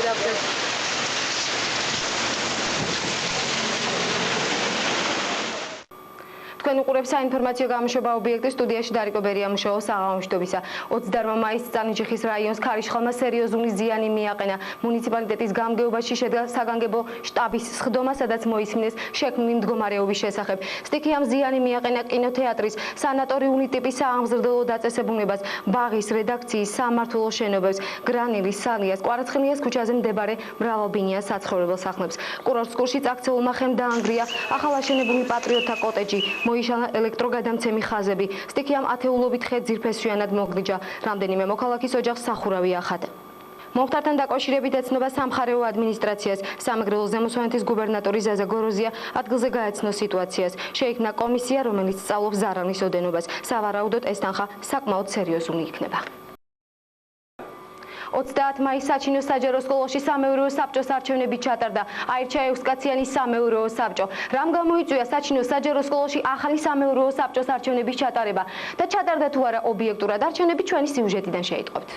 გადავხდეს. თქვენ უყურებთ საინფორმაციო გამოშვება ობიექტი სტუდიაში დარიკო ბერია მუშაობს საღამოშტობისა. 28 მაისს წანიჭიხის რაიონის ქარიშხალმა სერიოზული ზიანი მიაყენა. მუნიციპალიტეტის გამგეობაში შედგა საგანგებო შტაბის სხდომა, სადაც მოისმინეს შექმნილი მდგომარეობის შესახებ. სტიქიამ ზიანი მიაყენა კინოთეატრის, სანატორიული ტიპის საამზრდელო დაწესებულებას, ბაღის რედაქციის, სამმართველო შენობებს, გრანილის სალიას, კვარაცხელიას ქუჩაზე მდებარე მრავალბინიან საცხოვრებელ სახლებს. კურორტსკულში აქციულმა ხემ დაანგრია ახალაშენებული პატრიოტთა კოტეჯი. მოიშალა ელექტროგადამცემი ხაზები. სტიქიამ ათეულობით ხე ძირფესვიანად მოგლიჯა. რამდენიმე მოქალაქის ოჯახს სახურავი ახადა. მომხდართან დაკავშირებით ეცნობა სამხარეო ადმინისტრაციას. სამეგრელოს ზემოსვანეთის გუბერნატორი ზაზა გოროზია ადგილზე გაეცნო სიტუაციას. შეიქმნა კომისია, რომელიც სწავლობს ზარალის ოდენობას. სავარაუდოდ ეს თანხა საკმაოდ სერიოზული იქნება. 30 მაისს საჩინოს საჯარო სკოლაში სამეურვეო საბჭოს არჩევნები ჩატარდა. აირჩია 6 კაციანი სამეურვეო საბჭო. რამ გამოიწვია საჩინოს საჯარო სკოლაში ახალი სამეურვეო საბჭოს არჩევნების ჩატარება და ჩატარდა თუ არა ობიექტურად არჩევნები ჩვენი სიუჟეტიდან შეიტყობთ.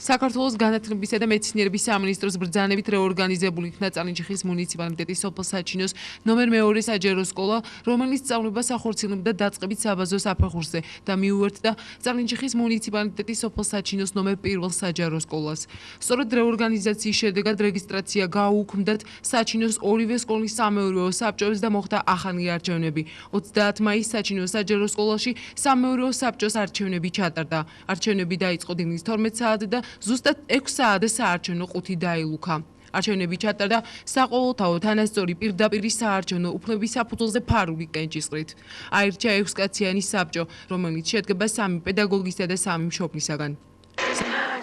საქართველოს განათლებისა და მეცნიერების სამინისტროს ბრძანებით რეორგანიზებული იქნა წალენჯიხის მუნიციპალიტეტის სოფელ საჩინოს ნომერ 2 საჯარო სკოლა, რომელიც სწავლებას ახორციელებდა დაწყებით საბაზო საფეხურზე და მიუერთდა წალენჯიხის მუნიციპალიტეტის სოფელ საჩინოს ნომერ 1 საჯარო სკოლას. სწორედ რეორგანიზაციის შედეგად რეგისტრაცია გაუქმდათ საჩინოს ორივე სკოლის სამეურვეო საბჭოებს და მოხდა ახალი არჩევნები. 30 მაისს საჩინოს საჯარო სკოლაში სამეურვეო საბჭოს არჩევნები ჩატარდა. არჩევნები დაიწყო დილის 12 საათზე და ზუსტად 6 საათზე საარჩევნო ყუთი დაილუქა. არჩევნები ჩატარდა საყოველთაო თანასწორი პირდაპირი საარჩევნო უფლების საფუძველზე ფარული კენჭისყრით. აირჩია 6 კაციანი საბჭო, რომელიც შედგება 3 პედაგოგისა და 3 მშობლისაგან.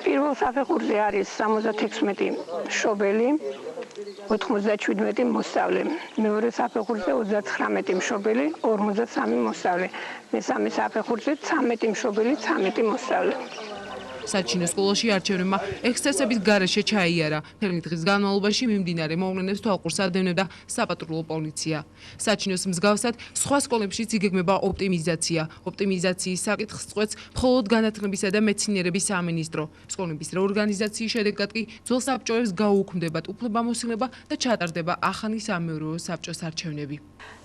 პირველ საფეხურზე არის 76 მშობელი, 97 მოსწავლე. მეორე საფეხურზე 39 მშობელი, 53 მოსწავლე. მესამე საფეხურზე 13 მშობელი, 13 მოსწავლე. საჩინოს სკოლაში არჩევნებმა ექსცესების გარეშე ჩაიარა. მთელი დღის განმავლობაში მიმდინარე მოვლენებს თვალყურს ადევნებდა საპატრულო პოლიცია. საჩინოს მსგავსად სხვა სკოლებშიც იგეგმება ოპტიმიზაცია. ოპტიმიზაციის საკითხს წყვეტს მხოლოდ განათლებისა და მეცნიერების სამინისტრო. სკოლების რეორგანიზაციის შედეგად კი ძველ საბჭოებს გაუქმდებათ უფლებამოსილება და ჩატარდება ახალი სამეურვეო საბჭოს არჩევნები.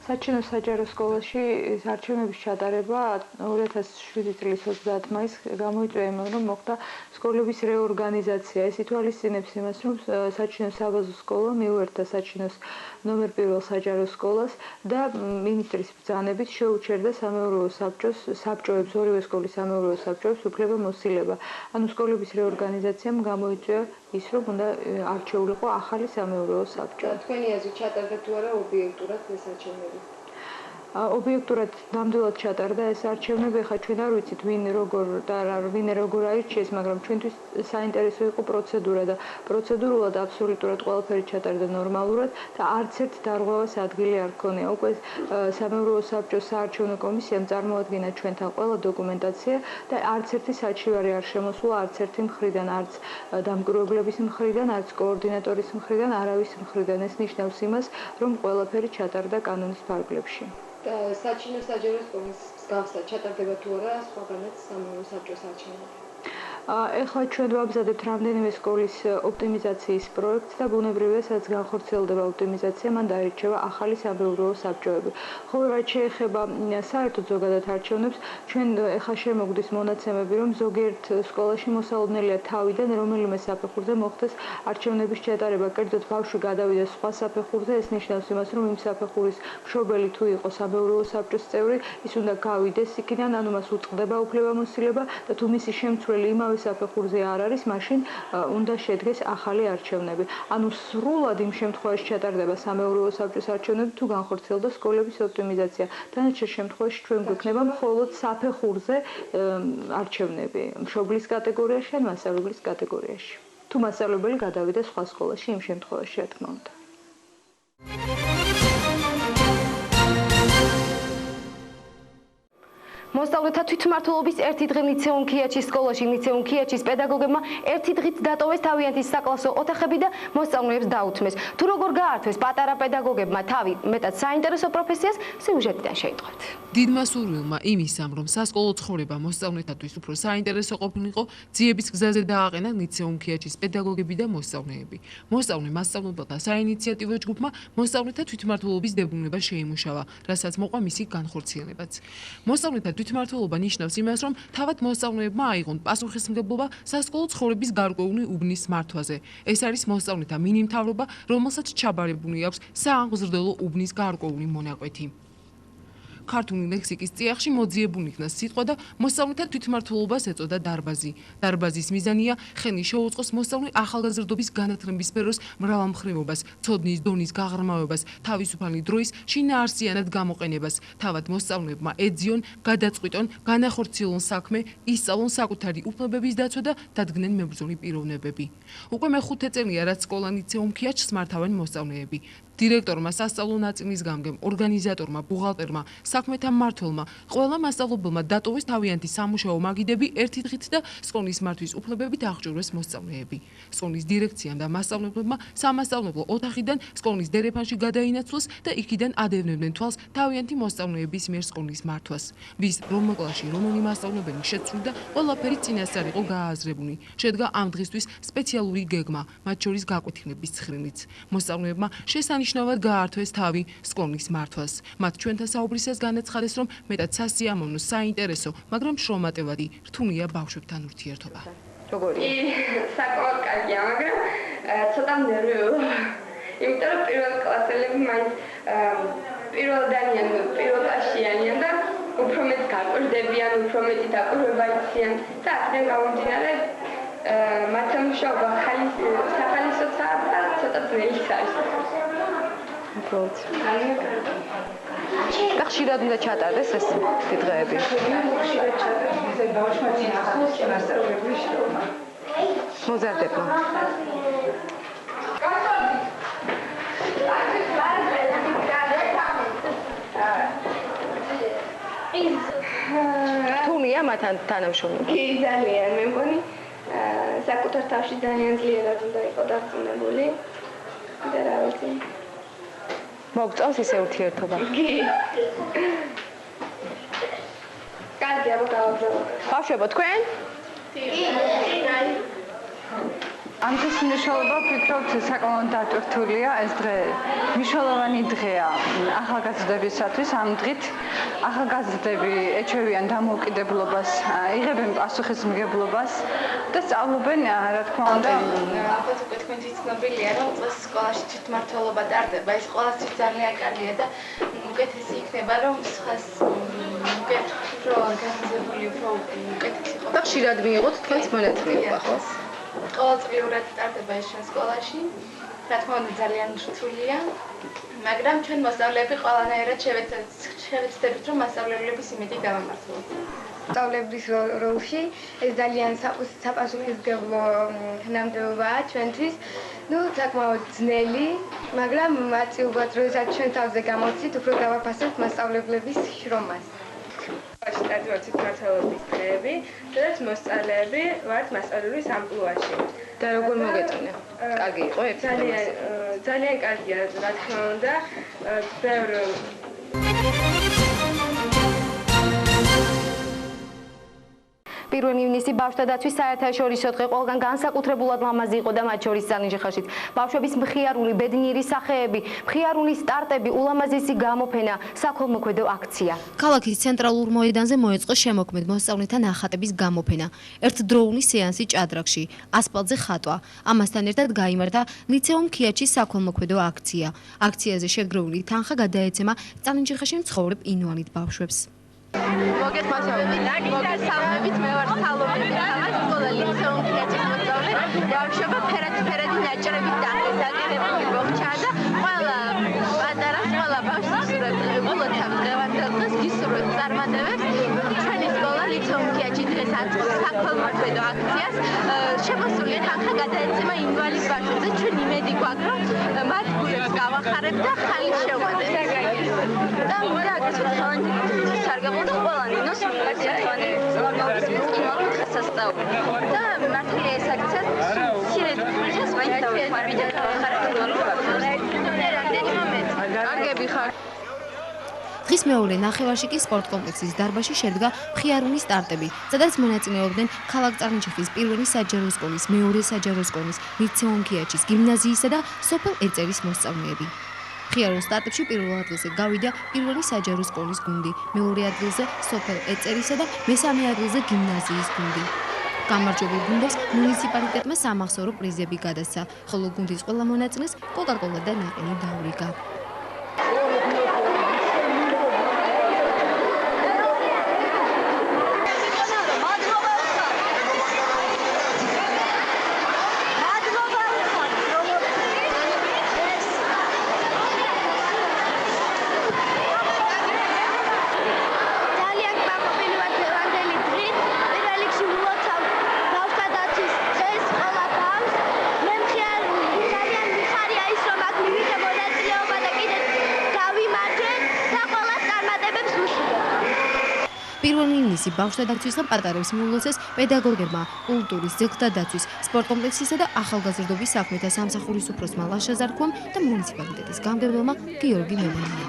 საჩინოს საჯარო სკოლაში არჩევნების ჩატარება 2007 წლის 30 მაისს გამოიწვია იმან, რომ მოხდა სკოლების რეორგანიზაცია. ეს ითვალისწინებს იმას, რომ საჩინოს საბაზო სკოლა მიუერთდა საჩინოს ნომერ 1 საჯარო სკოლას და მინისტრის ბრძანებით შეუჩერდა სამეურვეო საბჭოებს, ორივე სკოლის სამეურვეო საბჭოებს უფლებამოსილება. ანუ სკოლების რეორგანიზაციამ გამოიწვია ის, რომ უნდა არჩეულიყო ახალი სამეურვეო საბჭო. თქვენი აზრით ჩატარდა თუ არა ობიექტურად ეს არჩევნები? ობიექტურად ნამდვილად ჩატარდა ეს არჩევნები. ხა ჩვენ არ ვიცით ვინ როგორ აირჩიეს, მაგრამ ჩვენთვის საინტერესო იყო პროცედურა და პროცედურულად აბსოლუტურად ყველაფერი ჩატარდა ნორმალურად და არც ერთ დარღვევას ადგილი არ ჰქონია. უკვე სამეურვეო საბჭოს საარჩევნო კომისიამ წარმოადგინა ჩვენთან ყველა დოკუმენტაცია და არც ერთი საჩივარი არ შემოსულა არც ერთი მხრიდან, არც დამკვირვებლების მხრიდან, არც კოორდინატორის მხრიდან, არავის მხრიდან. ეს ნიშნავს იმას, რომ ყველაფერი ჩატარდა კანონის ფარგლებში. საჩინოს საჯარო სკოლის მსგავსად ჩატარდება თუ არა სხვაგანაც სამეურვეო საბჭოს არჩევნები? ეხლა ჩვენ ვაბზადებთ რამდენიმე სკოლის ოპტიმიზაციის პროექტს და ბუნებრივია, სადაც განხორციელდება ოპტიმიზაცია, მან დაირჩევა ახალი სამეურვეო საბჭოები. ხოლო რაც შეეხება საერთოდ ზოგადად არჩევნებს, ჩვენ ეხლა შემოგვდის მონაცემები, რომ ზოგიერთ სკოლაში მოსალოდნელია თავიდან რომელიმე საფეხურზე მოხდეს არჩევნების ჩატარება. კერძოდ ბავშვი გადავიდა სხვა საფეხურზე, ეს ნიშნავს იმას, რომ იმ საფეხურის მშობელი თუ იყო სამეურვეო საბჭოს წევრი, ის უნდა გავიდეს იქიდან, ანუ მას უწყდება უფლებამოსილება და თუ მისი შემცვლელი იმავე საფეხურზე არ არის, მაშინ უნდა შედგეს ახალი არჩევნები. ანუ სრულად იმ შემთხვევაში ჩატარდება სამეურვეო საბჭოს არჩევნები, თუ განხორციელდა სკოლების ოპტიმიზაცია. დანარჩენ შემთხვევაში ჩვენ გვექნება მხოლოდ საფეხურზე არჩევნები მშობლის კატეგორიაში ან მასწავლებლის კატეგორიაში. თუ მასწავლებელი გადავიდა სხვა სკოლაში, იმ შემთხვევაში რა თქმა უნდა. მოსწავლეთა თვითმმართველობის ერთი დღე ლიცეუმ ქიაჩის სკოლაში ლიცეუმ ქიაჩის პედაგოგებმა ერთი დღით დატოვეს თავიანთი საკლასო ოთახები და მოსწავლეებს დაუთმეს. თუ როგორ გაართვეს პატარა პედაგოგებმა თავი მეტად საინტერესო პროფესიას, სიუჟეტიდან შეიტყვეთ. დიდმა სურვილმა იმისამ, რომ სასკოლო ცხოვრება მოსწავლეთათვის უფრო საინტერესო ყოფილიყო, ძიების გზაზე დააყენა ლიცეუმ ქიაჩის პედაგოგები და მოსწავლეები. მოსწავლე მასწავლებელთა საინიციატივო ჯგუფმა მოსწავლეთა თვითმმართველობის დებუნება შეიმუშავა, რასაც მოყვა მისი განხორციელებაც. მოსწავლეთა თვითმმართველობა ნიშნავს იმას, რომ თავად მოსწავლეებმა აიღონ პასუხისმგებლობა სასკოლო ცხოვრების გარკვეული უბნის მართვაზე. ეს არის მოსწავლეთა მინიმთავრობა, რომელსაც ჩაბარებული აქვს სააღმზრდელო უბნის გარკვეული მონაკვეთი. ქართული ლექსიკის წიაღში მოძიებული იქნა სიტყვა და მოსწავლეთა თვითმმართველობას ეწოდა დარბაზი. დარბაზის მიზანია ხელი შეუწყოს მოსწავლე ახალგაზრდობის განათლების სფეროს მრავალმხრივობას, ცოდნის დონის გაღრმავებას, თავისუფალი დროის შინაარსიანად გამოყენებას. თავად მოსწავლეებმა ეძიონ, გადაწყვიტონ, განახორციელონ საქმე, ისწავლონ საკუთარი უფლებების დაცვა და დადგნენ მებრძოლი პიროვნებები. უკვე მეხუთე წელია, რაც სკოლა ლიცეუმ ქიაჩს მართავენ მოსწავლეები. დირექტორმა, სასწავლო ნაწილის გამგემ, ორგანიზატორმა, ბუღალტერმა, საქმეთა მმართველმა, ყველა მასწავლებელმა დატოვეს თავიანთი სამუშაო მაგიდები ერთი დღით და სკოლის მართვის უფლებებით აღჭურვეს მოსწავლეები. სკოლის დირექციამ და მასწავლებლებმა სამასწავლებლო ოთახიდან სკოლის დერეფანში გადაინაცვლეს და იქიდან ადევნებდნენ თვალს თავიანთი მოსწავლეების მიერ სკოლის მართვას. ვის რომელ კლასში რომელი მასწავლებელი შეცვლიდა, ყველაფერი წინასწარ იყო გააზრებული. შედგა ამ დღისთვის სპეციალური გეგმა, მათ შორის გაკვეთილების ცხრილიც. მოსწავლეებმა შესანიშნავად გაართვეს თავი სკოლის მართვას. მათ ჩვენთან საუბრისას განაცხადეს, რომ მეტად სასიამოვნო, საინტერესო, მაგრამ შრომატევადი, რთულია ბავშვებთან ურთიერთობა. როგორია? საკმაოდ კარგია, მაგრამ ცოტა ნერვიულია. იმიტომ რომ პირველ კლასელები მაინც პირველდანიან, პირველ კლასშიანიან და უფრო მეტ გაკვირდებიან, უფრო მეტი დაკვირვება იციან და აქედან გამომდინარე მათ სამუშაობა სახალისოა და ცოტა ძნელი არის. უბრალოდ. და ხშირად უნდა ჩატარდეს ეს დღეები. ხშირად ჩატარდეს ეს ბავშვმა წინასწარ მასწავლებლების შრომა. მოზარდება. რთულია მათთან თანამშრომლობა? კი, ძალიან მე მგონი საკუთარ თავში ძალიან ძლიერად უნდა იყო დარწმუნებული და რა ვიცი. მოგწონს ისე ურთიერთობა? კი. კარგია, გავაგზავნე. ბავშვებო, თქვენ? ამ დღის მნიშვნელობა ვფიქრობ საკმაოდ დატვირთულია. ეს დღე მნიშვნელოვანი დღეა ახალგაზრდებისათვის. ამ დღით ახალგაზრდები ეჩვევიან დამოუკიდებლობას, იღებენ პასუხისმგებლობას და სწავლობენ, რა თქმა უნდა, ალბათ უკვე თქვენთვის ცნობილია, რომ წელს სკოლაში თვითმმართველობა ტარდება. ეს ყველასთვის ძალიან კარგია და უკეთესი იქნება, რომ სხვას უკეთ უფრო ორგანიზებული, უფრო უკეთესი და ყოფილიყო. ხშირად მიიღოთ თქვენს მონაწილეობა, ხო? ყოველწლიურად ტარდება ეს ჩვენ სკოლაში. რა თქმა უნდა ძალიან რთულია, მაგრამ ჩვენ მოსწავლეები ყველანაირად შევეცდებით, რომ მასწავლებლების იმედი გავამართლოთ. სწავლებლის როლში ეს ძალიან საპასუხისმგებლო თანამდებობაა ჩვენთვის. საკმაოდ ძნელი, მაგრამ მაწიუბად, როდესაც ჩვენ თავზე გამოცით, უფრო გავაფასებთ მასწავლებლების შრომას. ტარდება თვითმმართველობის დღეები, სადაც მოსწავლეები ვართ მასწავლებლის ამპლუაში. და როგორ მოგეწონა? კარგი იყო ეს? ძალიან კარგია, რა თქმა უნდა, ბევრი პირველ ივნისი ბავშვთა დაცვის საერთაშორისო დღე ყველგან განსაკუთრებულად ლამაზი იყო და მათ შორის წალინჟიხაშიც. ბავშვების მხიარული, ბედნიერი სახეები, მხიარული სტარტები, ულამაზესი გამოფენა, საქველმოქმედო აქცია. ქალაქის ცენტრალურ მოედანზე მოეწყო შემოქმედ მოსწავლეთა ნახატების გამოფენა. ერთდროული სეანსი ჭადრაკში, ასფალტზე ხატვა. ამასთან ერთად გაიმართა ლიცეუმ ქიაჩის საქველმოქმედო აქცია. აქციაზე შეგროვილი თანხა გადაეცემა წალინჟიხაში მცხოვრებ ინვალიდ ბავშვებს. მოგესალმებით, მე ვარ სალომე მიხალას, სკოლა ლიცეუმ ქიაჩის მოსწავლე. ბავშვობა ფერად ნაჭრებით დაგერებული მოხდა და ყველა პატარას, ყველა ბავშვს გულოცა დღევანდელ დღეს გისურვებთ წარმატებებს. ჩვენი სკოლა ლიცეუმ ქიაჩის დღეს აწყობს საქველმოქმედო აქციას. შემოსული თანხა გადაეცემა ინვალიდ ბავშვებს. ჩვენ იმედი გვაქვს, რომ მათ გულებს გავახარებთ და ხალი შევღებთ. და მინდა აგრეთვე სარგებლო და ყველანი დღის მეორე ნახევარში კი სპორტ კომპლექსის დარბაზში შედგა მხიარული სტარტები, სადაც მონაწილეობდნენ ქალაქ წარნიშიხის პირველი საჯარო სკოლის, მეორე საჯარო სკოლის, ლიცეუმ ქიაჩის გიმნაზიისა და სოფელ ეწერის მოსწავლეები. მხიარულ სტარტებში პირველ ადგილზე გავიდა პირველი საჯარო სკოლის გუნდი, მეორე ადგილზე სოფელ ეწერისა და მესამე ადგილზე გიმნაზიის გუნდი. გამარჯვებულ გუნდებს მუნიციპალიტეტმა სამახსოვრო პრიზები გადასცა, ხოლო გუნდის ყველა მონაწილეს კოკა-კოლა და ნაყინი დაურიგა. პირველი ნისი ბავშვთა დაცვის და პატარების მიულოცეს პედაგოგებმა, კულტურის, ძეგლთა დაცვის, სპორტ კომპლექსისა და ახალგაზრდობის საქმეთა სამსახურის უფროსმა ლაშა ზარქვამ და მუნიციპალიტეტის გამგებლობა გიორგი მევანია.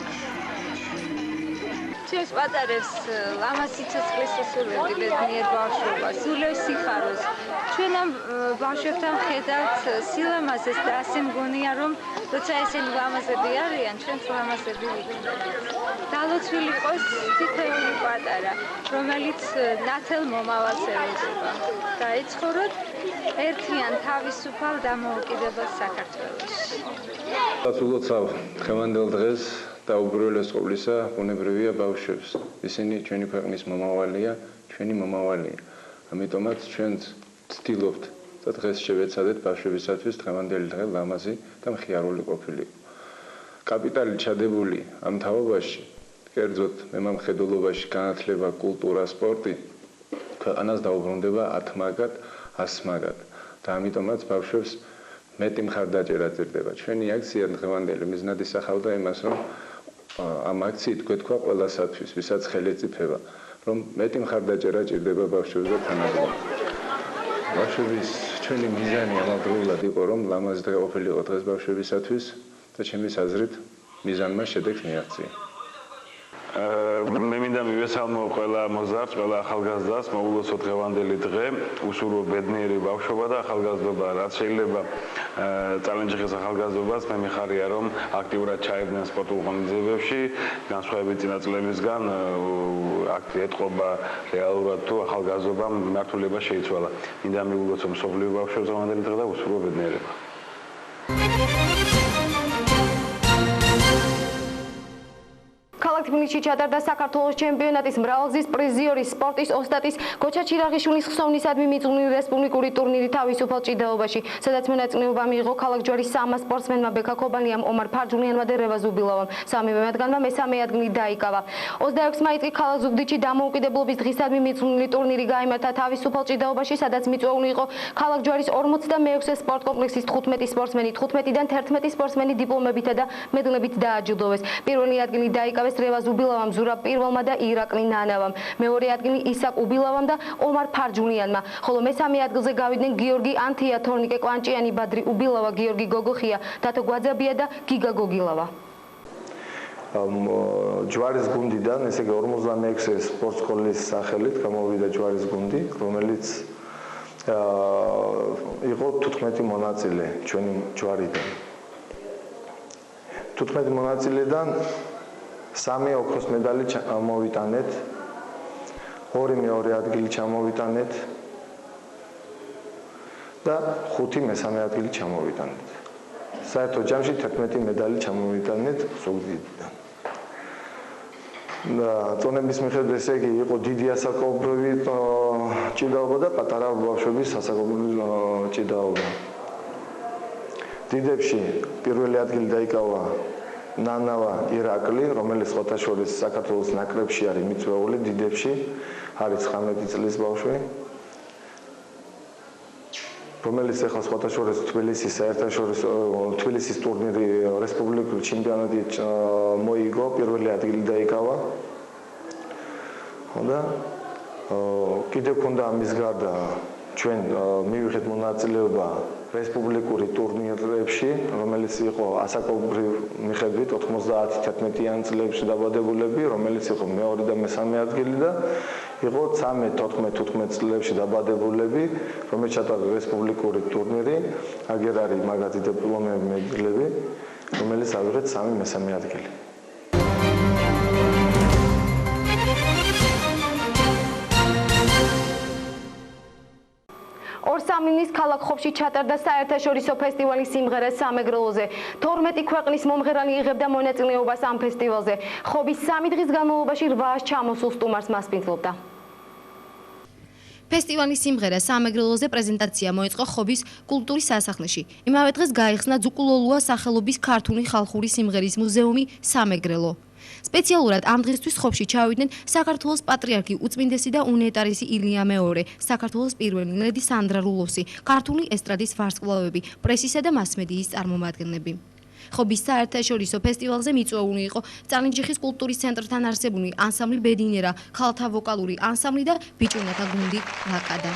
ჩვენს პატარებს ლამაზ სიცოცხლის უსურვებდი ბედნიერ ბავშვობას, სულევს სიხაროს. ჩვენ ამ ბავშვებთან ხედავთ სილამაზეს და ასე მგონია, რომ როცა ესენი ლამაზები არიან, ჩვენც ლამაზები ვიქნებით. დალოცვილი ყოს თითოეული პატარა, რომელიც ნათელ მომავალს ელოდება. დაეცხოვროთ ერთიან თავისუფალ დამოუკიდებელ საქართველოში. გასულოცავ დღევანდელ დღეს და უბრალოდ ყოვლისა ბუნებრივია ბავშვებს. ისინი ჩვენი ქვეყნის მომავალია, ჩვენი მომავალია. ამიტომაც ჩვენც ვცდილობთ და დღეს შევეცადეთ ბავშვებისათვის დღევანდელი დღე ლამაზი და მხიარული ყოფილიყო. კაპიტალი ჩადებული ამ თაობაში, კერძოდ მემამხედველობაში, განათლება, კულტურა, სპორტი ქვეყანას დაუბრუნდება 10 მაგად, 100 მაგად. და ამიტომაც ბავშვებს მეტი მხარდაჭერა ჭირდება. ჩვენი აქცია დღევანდელი მიზნად ისახავდა იმას, რომ ამ აქციით გვეთქვა ყველასათვის, ვისაც ხელი ეწიფება, რომ მეტი მხარდაჭერა ჭირდება ბავშვებს და თანადგომ. ბავშვების ჩვენი მიზანი ამავდროულად იყო, რომ ლამაზი დღე ყოფილიყო დღეს ბავშვებისათვის და ჩემის აზრით მიზანმა შედეგს მიაღწია. მე მინდა მივესალმო ყველა მოზარდს, ყველა ახალგაზრდას, მოულოცოთ დღევანდელი დღე, უსურვო ბედნიერი ბავშვობა და ახალგაზრდობა. რაც შეიძლება წალენჯიხის ახალგაზრდობას მე მიხარია, რომ აქტიურად ჩაებდნენ სპორტულ ღონისძიებებში, განსხვავებით წინა წლებისგან აქ ეთყობა რეალურად თუ ახალგაზრდობამ მმართველობა შეიცვალა. მინდა მივულოცო მსოფლიო ბავშვებს დღევანდელი დღე და უსურვო ბედნიერება. ქალაქ თბილისში ჩატარდა საქართველოს ჩემპიონატის მრავალგზის პრიზიორი სპორტის ოსტატის გოჩა ჩირაღიშვილის ხსოვნისადმი მიძღვნილი რესპუბლიკური ტურნირი თავისუფალ ჭიდაობაში, სადაც მონაწილეობა მიიღო ქალაქ ჯვარის 3 სპორტსმენმა ბექა ქობანიამ, ომარ ფარჯულიანმა და რევაზ უბილავამ. სამივე მათგანმა მესამე ადგილი დაიკავა. 26 მაისს ქალაქ ზუგდიდში დამოუკიდებლობის დღისადმი მიძღვნილი ტურნირი გაიმართა თავისუფალ ჭიდაობაში, სადაც მიწვეული იყო ქალაქ ჯვარის 46 სპორტ კომპლექსის 15 სპორტსმენი, 15-დან 11 სპორტსმენი დიპლომებითა და მედლებით დააჯილდოვეს. პირველი ადგილი დაიკავეს რევაზ უბილავამ, ზურაბ პირველმა და ირაკლი ნანავამ. მეორე ადგილი ისაკ უბილავამ და ომარ ფარჯულიანმა, ხოლო მესამე ადგილზე გავიდნენ გიორგი ანთია, თორნიკე კვანჭიანი, ბადრი უბილავა, გიორგი გოგოხია, დათო გვაძაბია და გიგა გოგილავა. ჯვარის გუნდიდან, ესე იგი 46 სპორტ სკოლის სახელით გამოვიდა ჯვარის გუნდი, რომელიც იყო 15 მონაწილე ჩვენი ჯვარიდან. 15 მონაწილედან 3 ოქროს მედალი ჩამოვიტანეთ, 2 მეორე ადგილი ჩამოვიტანეთ და 5 მესამე ადგილი ჩამოვიტანეთ. საერთო ჯამში 11 მედალი ჩამოვიტანეთ ზუგდიდიდან. და წონების მიხედვით ესე იგი იყო დიდი ასაკობრივი ჭიდაობა და პატარა ბავშვების ასაკობრივი ჭიდაობა. დიდებში პირველი ადგილი დაიკავა ნანავა ირაკლი, რომელიც ხოთაშორის საქართველოს ნაკრებში არის მიწვეული, დიდებში არის 19 წლის ბავშვი, რომელიც ახლა ხოთაშორის თბილისის საერთაშორისო თბილისის ტურნირი რესპუბლიკური ჩემპიონატი მოიგო, პირველი ადგილი დაიკავა. და კიდევ ქონდა ამის გარდა ჩვენ მივიღეთ მონაწილეობა რესპუბლიკური ტურნირებში, რომელიც იყო ასაკობრივ მიხედვით 90-11-იან წლებში დაბადებულები, რომელიც იყო მეორე და მესამე ადგილი და იყო 13-14-15 წლებში დაბადებულები, რომელიც ჩატარდა რესპუბლიკური ტურნირი, აგერ არის მაგათი დიპლომები, მედლები, რომელიც ავიღეთ 3 მესამე ადგილი. ორსამინის ქალაქ ხობში ჩატარდა საერთაშორისო ფესტივალი სიმღერა სამეგრელოზე. 12 ქვეყნის მომღერალი იღებდა მონაწილეობას ამ ფესტივალზე. ხობის 3 დღის განმავლობაში 800 ჩამოსულ სტუმარს მასპინძლობდა. ფესტივალის სიმღერა სამეგრელოზე პრეზენტაცია მოეწყო ხობის კულტურის სასახლეში. იმავე დღეს გაიხსნა ძუკულოლუა სახელობის ქართული ხალხური სიმღერის მუზეუმი სამეგრელო. სპეციალურად ამ დღისთვის ხობში ჩავიდნენ საქართველოს პატრიარქი უწმინდესი და უნეტარესი ილია მეორე, საქართველოს პირველი ლედი სანდრა რულოვსი, ქართული ესტრადის ვარსკვლავები, პრესისა და მასმედიის წარმომადგენლები. ხობის საერთაშორისო ფესტივალზე მიწვეული იყო წალენჯიხის კულტურის ცენტრთან არსებული ანსამბლი ბედინერა, ხალთა ვოკალური ანსამბლი და ბიჭუნათა გუნდი ლაკადა.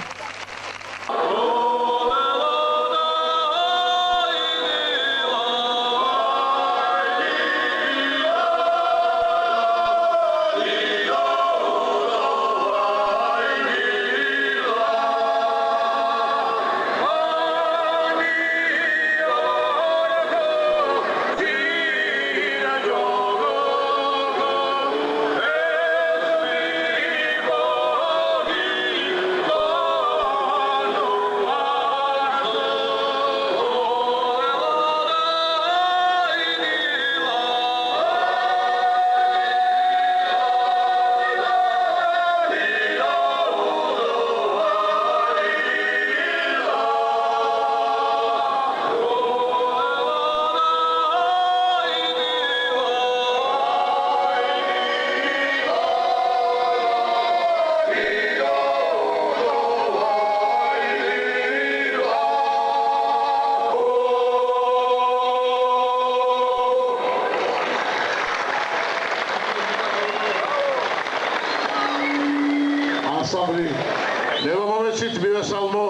ნებამომეცით მივესალმო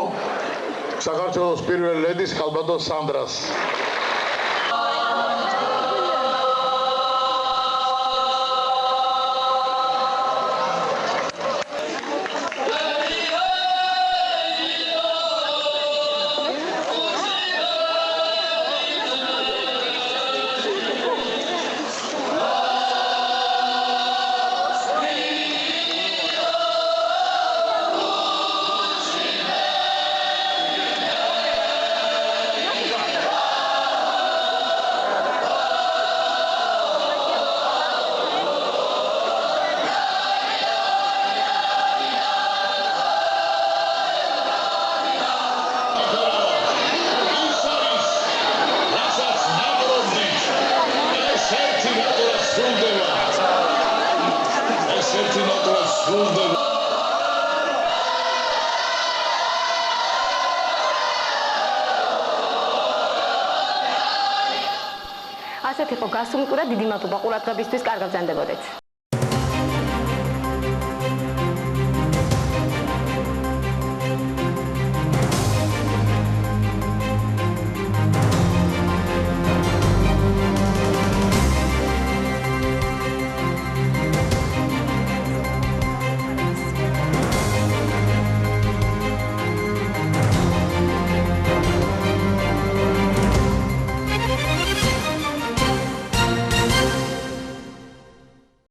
საქართველოს პირველ ლედის ხალბატონ სანდრას. ასეთ იყო გასული კვირა, დიდი მადლობა ყურადღებისთვის, კარგად გრძანდებოდეთ.